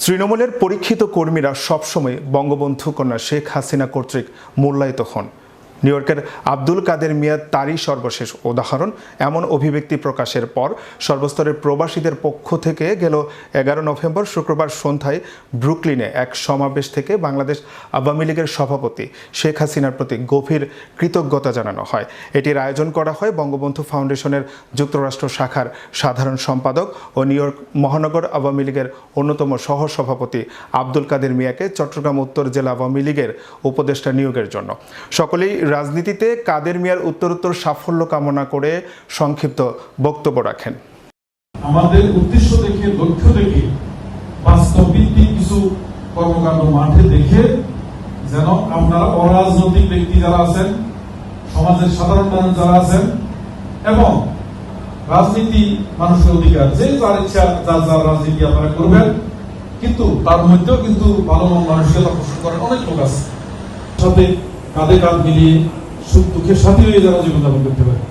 তৃণমূলের পরীক্ষিত কর্মীরা সবসময় বঙ্গবন্ধু কন্যা শেখ হাসিনা কর্তৃক মূল্যায়িত হন। নিউ ইয়র্কের আব্দুল কাদের মিয়া তারই সর্বশেষ উদাহরণ। এমন অভিব্যক্তি প্রকাশের পর সর্বস্তরের প্রবাসীদের পক্ষ থেকে গেল 11 নভেম্বর শুক্রবার সন্ধ্যায় ব্রুকলিনে এক সমাবেশ থেকে বাংলাদেশ আওয়ামী লীগের সভাপতি শেখ হাসিনার প্রতি গভীর কৃতজ্ঞতা জানানো হয়। এটির আয়োজন করা হয় বঙ্গবন্ধু ফাউন্ডেশনের যুক্তরাষ্ট্র শাখার সাধারণ সম্পাদক ও নিউ ইয়র্ক মহানগর আওয়ামী লীগের অন্যতম সহসভাপতি আব্দুল কাদের মিয়াকে চট্টগ্রাম উত্তর জেলা আওয়ামী লীগের উপদেষ্টা নিয়োগের জন্য। সকলেই রাজনীতিতে কাদের মিয়ার উত্তরোত্তর সাফল্য কামনা করে সংক্ষিপ্ত বক্তব্য রাখেন। আমাদের উদ্দেশ্য দেখে, লক্ষ্য দেখে, বাস্তব ভিত্তিক কিছু কর্মকাণ্ড মাঠে দেখে যেন আপনারা অরাজনৈতিক ব্যক্তি যারা আছেন, সমাজের সাধারণ মানুষ যারা আছেন এবং রাজনীতি মানুষের অধিকার, যে যার ইচ্ছা যার যার রাজনীতি আপনারা করবেন, কিন্তু তার মধ্যেও কিন্তু ভালো মানুষকে আকর্ষণ করার অনেক লোক আছে, সাথে কাঁধে কাঁধ মিলিয়ে সুখ দুঃখের সাথী হয়ে যারা জীবনযাপন করতে পারে।